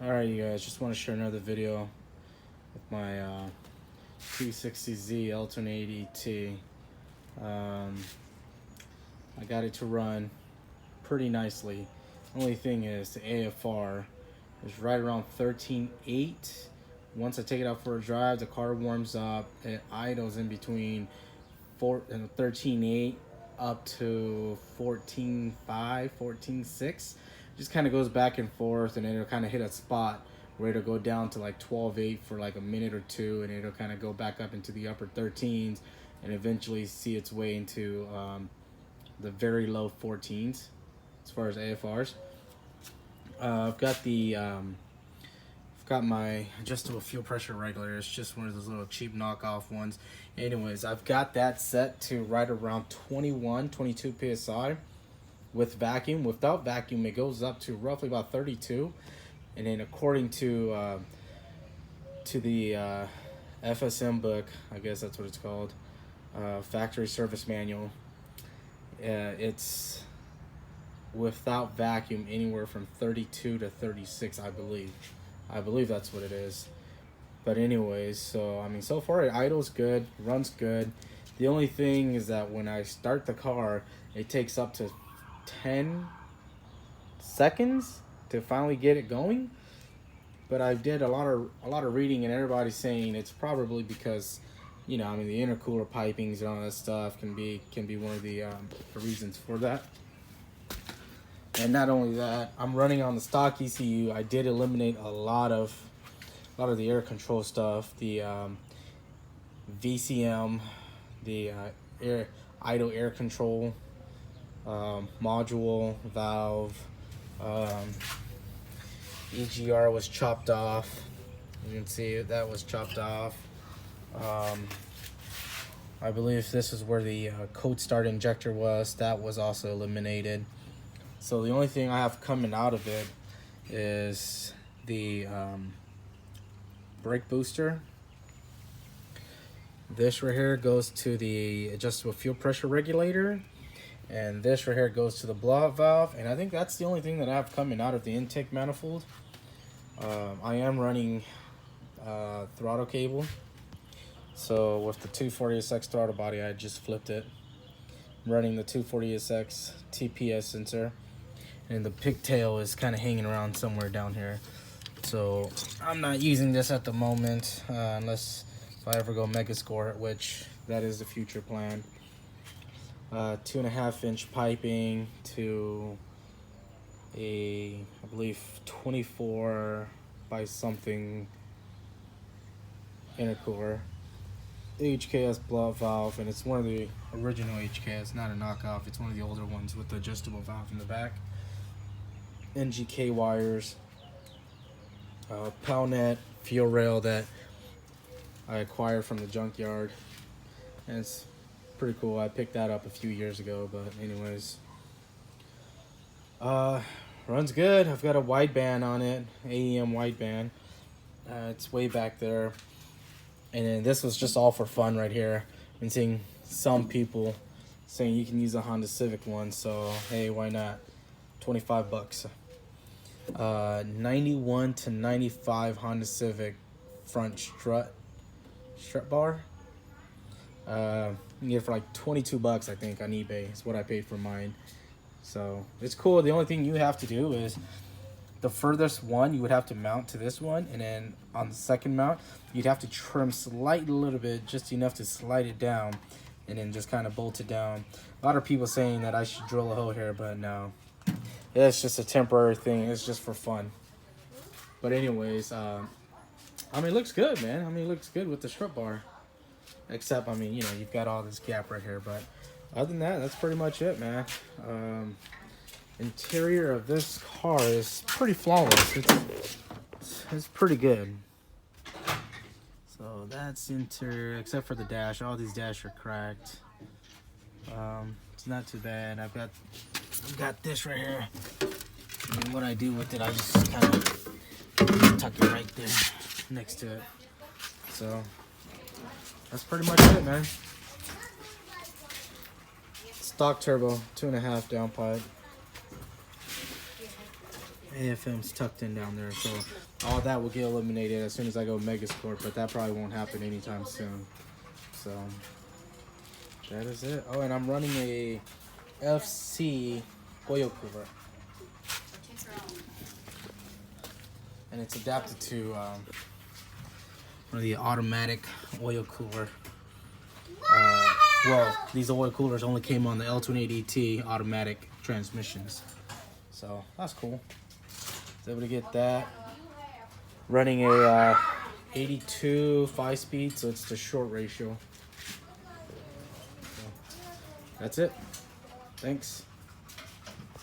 Alright, you guys, just want to share another video with my 260Z l28et. I got it to run pretty nicely. Only thing is the AFR is right around 13.8. Once I take it out for a drive, the car warms up. It idles in between 13.8 up to 14.5, 14.6. Just kind of goes back and forth, and then it'll kind of hit a spot where it'll go down to like 12.8 for like a minute or two, and it'll kind of go back up into the upper 13s and eventually see its way into the very low 14s as far as AFRs. I've got my adjustable fuel pressure regulator. It's just one of those little cheap knockoff ones. Anyways, I've got that set to right around 22 psi with vacuum. Without vacuum, it goes up to roughly about 32. And then according to the FSM book, I guess that's what it's called, factory service manual, it's without vacuum anywhere from 32 to 36, I believe. I believe that's what it is. But anyways, so I mean, so far it idles good, runs good. The only thing is that when I start the car, it takes up to 10 seconds to finally get it going. But I did a lot of reading, and everybody's saying it's probably because, you know, I mean, the intercooler pipings and all that stuff can be one of the reasons for that. And not only that, I'm running on the stock ECU. I did eliminate a lot of the air control stuff, the VCM, the idle air control module, valve, EGR was chopped off. You can see that was chopped off. I believe this is where the cold start injector was. That was also eliminated. So the only thing I have coming out of it is the brake booster. This right here goes to the adjustable fuel pressure regulator, and this right here goes to the blowout valve. And I think that's the only thing that I have coming out of the intake manifold. I am running throttle cable. So with the 240SX throttle body, I just flipped it. I'm running the 240SX TPS sensor, and the pigtail is kind of hanging around somewhere down here. So I'm not using this at the moment, unless if I ever go mega score it, which that is the future plan. 2.5-inch piping to I believe 24 by something intercooler. HKS blowout valve, and it's one of the original HKS, not a knockoff. It's one of the older ones with the adjustable valve in the back. NGK wires, Palnet fuel rail that I acquired from the junkyard, and it's pretty cool. I picked that up a few years ago, but anyways, runs good. I've got a wideband on it, AEM wideband. It's way back there. And then this was just all for fun right here. I've been seeing some people saying you can use a Honda Civic one, so hey, why not? 25 bucks. 91 to 95 Honda Civic front strut bar. You can get it for like 22 bucks, I think, on eBay. Is what I paid for mine. So it's cool. The only thing you have to do is the furthest one you would have to mount to this one, and then on the second mount you'd have to trim slightly a little bit, just enough to slide it down, and then just kind of bolt it down. A lot of people saying that I should drill a hole here, but no, it's just a temporary thing. It's just for fun. But anyways, I mean, it looks good, man. I mean, it looks good with the strut bar, except, I mean, you know, you've got all this gap right here, but other than that, that's pretty much it, man. Interior of this car is pretty flawless. It's pretty good. So that's the interior, except for the dash. All these dash are cracked. It's not too bad. I've got this right here, and what I do with it, I just kind of tuck it right there next to it. So that's pretty much it, man. Stock turbo, 2.5 downpipe. AFM's tucked in down there, so all that will get eliminated as soon as I go Megasport, but that probably won't happen anytime soon. So that is it. Oh, and I'm running a FC oil cooler, and it's adapted to one of the automatic oil cooler. Well, these oil coolers only came on the l28et automatic transmissions, so that's cool. I was able to get that. Running a 82 5-speed, so it's the short ratio. So that's it. Thanks.